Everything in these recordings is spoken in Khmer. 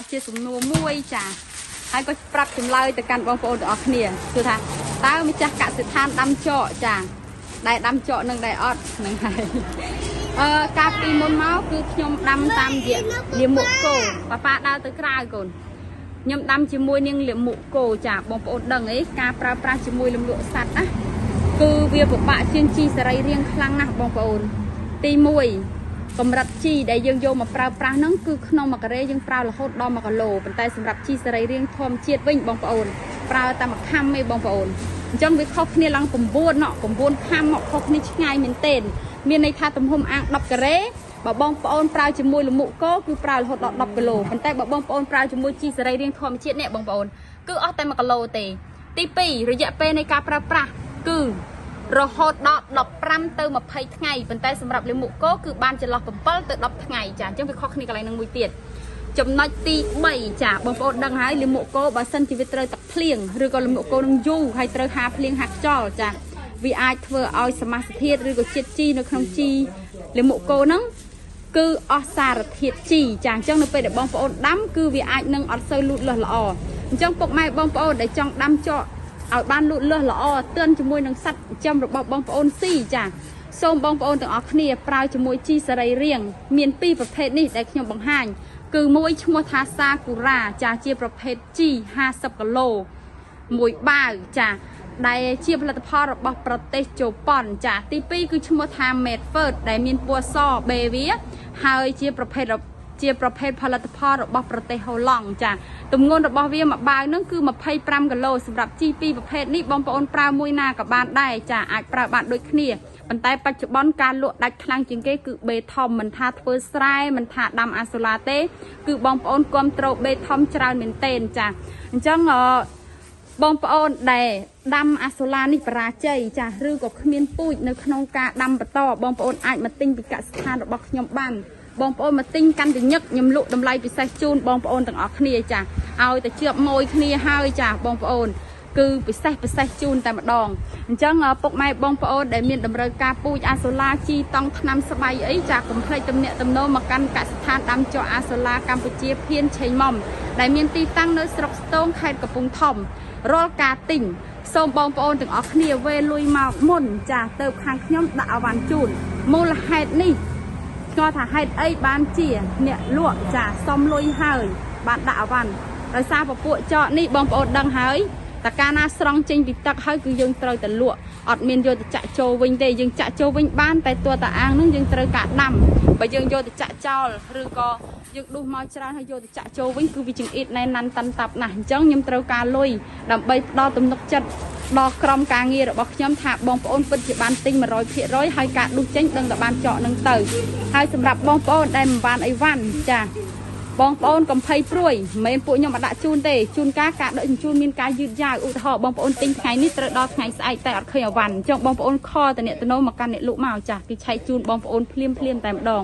chia súng nua muôi chả hay có prap chìm lời từ căn bông phô ở kiaคือថាតើម្ចាស់កសិដ្ឋានដាំចកចាដែលដាំចកនឹងដែរអត់ហ្នឹងហើយកាលពីមុនមកគឺខ្ញុំដាំតាមរយៈលាមកគោប៉ាដើរទៅក្រៅកូនខ្ញុំដាំជាមួយនាងលាមកគោចាបងប្អូនដឹងអីការប្រើប្រាស់ជាមួយលំលក់សัตว์ណាគឺវាពិបាកជាងជីសរីរាង្គខ្លាំងណាស់បងប្អូនទី1កម្រិតជីដែលយើងយកមកប្រើប្រាស់ហ្នឹងគឺក្នុង1ការ៉េយើងប្រើរហូតដល់1គីឡូប៉ុន្តែសម្រាប់ជីសរីរាង្គធម្មជាតិវិញបងប្អូនប្រើតែ1ខាំទេបងប្អូនអញ្ចឹងវាខុសគ្នាឡើង9ខាំមកខុសគ្នាឆ្ងាយមែនទែនមានន័យថាទំហំអាង10ការ៉េបើបងប្អូនប្រើជាមួយលមុខគោគឺប្រើរហូតដល់10គីឡូប៉ុន្តែបើបងប្អូនប្រើជាមួយជីសរីរាង្គធម្មជាតិនេះបងប្អូនគឺអស់តែ1គីឡូទេទី2រយៈពេលនៃការប្រើប្រាស់គឺរហូតដល់15ទៅ20ថ្ងៃប៉ុន្តែសម្រាប់លាមកគោគឺបានចន្លោះ7ទៅ10ថ្ងៃចាអញ្ចឹងវាខុសគ្នាកន្លែងនឹងមួយទៀតចំណុចទី3ចាបងប្អូនដឹងហើយលាមកគោបើសិនជាវាត្រូវទឹកភ្លៀងឬក៏លាមកគោនឹងយូរហើយត្រូវហាភ្លៀងហាខ្យល់ចាវាអាចធ្វើឲ្យសមាសធាតុឬក៏ជាតិជីនៅក្នុងជីលាមកគោហ្នឹងគឺអស់សារធាតុជីចាអញ្ចឹងនៅពេលដែលបងប្អូនដាំគឺវាអាចនឹងអត់សូវលូតលាស់ល្អអញ្ចឹងពុកម៉ែបងប្អូនដែលចង់ដាំចកឲ្យបានលូតលាស់ល្អទឿនជាមួយនឹងសត្វចិញ្ចឹមរបស់បងប្អូនស៊ីចាសូមបងប្អូនទាំងអស់គ្នាប្រើជាមួយជីសរីរាង្គមាន2ប្រភេទនេះដែលខ្ញុំបង្ហាញគឺមួយឈ្មោះថាសាគូរ៉ាចាជាប្រភេទជី50គីឡូមួយបាវចាដែលជាផលិតផលរបស់ប្រទេសជប៉ុនចាទី2គឺឈ្មោះថា Medford ដែលមានពណ៌សបេវាហើយជាប្រភេទផលិតផលរបស់ប្រទេសហូឡង់ចាទម្ងន់របស់វាមួយបាវហ្នឹងគឺ25គីឡូសម្រាប់ជី2ប្រភេទនេះបងប្អូនប្រើមួយណាក៏បានដែរចាអាចប្រើបានដូចគ្នាប៉ុន្តែបច្ចុប្បន្នការលក់ដាច់ខ្លាំងជាងគេគឺបេថុំមិនថាធ្វើស្រែមិនថាដាំអាសូឡាទេគឺបងប្អូនគ្រប់ត្រូលបេថុំច្រើនមែនទែនចាអញ្ចឹងបងប្អូនដែលដាំអាសូឡានេះបរាជ័យចាឬក៏គ្មានពូជនៅក្នុងការដាំបន្តបងប្អូនអាចមកទិញពីកសិដ្ឋានរបស់ខ្ញុំបានបងប្អូនមកទិញកាន់តែញឹកខ្ញុំលក់តម្លៃពិសេសជូនបងប្អូនទាំងអស់គ្នាចាឲ្យតែជាប់មួយគ្នាហើយចាបងប្អូនគឺពិសេសជូនតែម្ដងអញ្ចឹងពុកម៉ែបងប្អូនដែលមានតម្រូវការពូជអាសូឡាជីតង់ថ្នាំស្បៃអីចាកុំភ្លេចទំនាក់ទំនងមកកាន់កសិដ្ឋានដាំចកអាសូឡាកម្ពុជាភៀនឆេងមុំដែលមានទីតាំងនៅស្រុកស្ទងខេត្តកំពង់ធំរាល់ការទិញសូមបងប្អូនទាំងអស់គ្នាវេលុយមកមុនចាទៅខាងខ្ញុំដាក់អវ៉ាន់ជូនមូលហេតុនេះគាត់ថាហេតុអីបានជាអ្នកលក់ចាសុំលុយហើយបានដាក់អវ៉ាន់ដោយសារពពួកចកនេះបងប្អូនដឹងហើយតើកាលណាស្រង់ចេញពីទឹកហើយគឺយើងត្រូវតែលក់អត់មានយកទៅចាក់ចូលវិញទេយើងចាក់ចូលវិញបានតែតួតាអាងនឹងយើងត្រូវការដាំបើយើងយកទៅចាក់ចោលឬក៏យើងដួសមកច្រើនហើយយកទៅចាក់ចូលវិញគឺវាចង្អៀតណែនណាន់តាន់តាប់ណាស់អញ្ចឹងខ្ញុំត្រូវការលុយដើម្បីផ្ដល់ទំនុកចិត្តដល់ក្រុមការងាររបស់ខ្ញុំថាបងប្អូនពិតជាបានទិញ 100% ហើយការដួសចេញដឹងតែបានចកនឹងទៅហើយសម្រាប់បងប្អូនដែលមិនបានអីវ៉ាន់ចាបងប្អូនកុំភ័យព្រួយមិនមែនពួកខ្ញុំអត់ដាក់ជូនទេជូនការដឹកជញ្ជូនមានការយឺតយ៉ាវឧទាហរណ៍បងប្អូនទិញថ្ងៃនេះត្រូវដល់ថ្ងៃស្អែកតែអត់ឃើញអវ៉ាន់អញ្ចឹងបងប្អូនខលតំណតំណមកកាន់អ្នកលក់មកចាគេឆែកជូនបងប្អូនភ្លាមតែម្ដង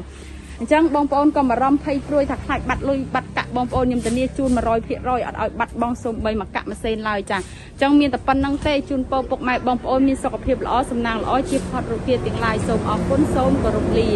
អញ្ចឹងបងប្អូនកុំបារម្ភភ័យព្រួយថាខ្លាចបាត់លុយបាត់កាក់បងប្អូនខ្ញុំធានាជូន 100% អត់ឲ្យបាត់បងសូម្បីមកកាក់ម៉ាស៊ីនឡើយចាអញ្ចឹងមានតែប៉ុណ្្នឹងទេជូនពរពុកម៉ែបងប្អូនមានសុខភាពល្អសំណាងល្អជាផុតរោគទាំងឡាយសូមអរគុណសូមគោរពលា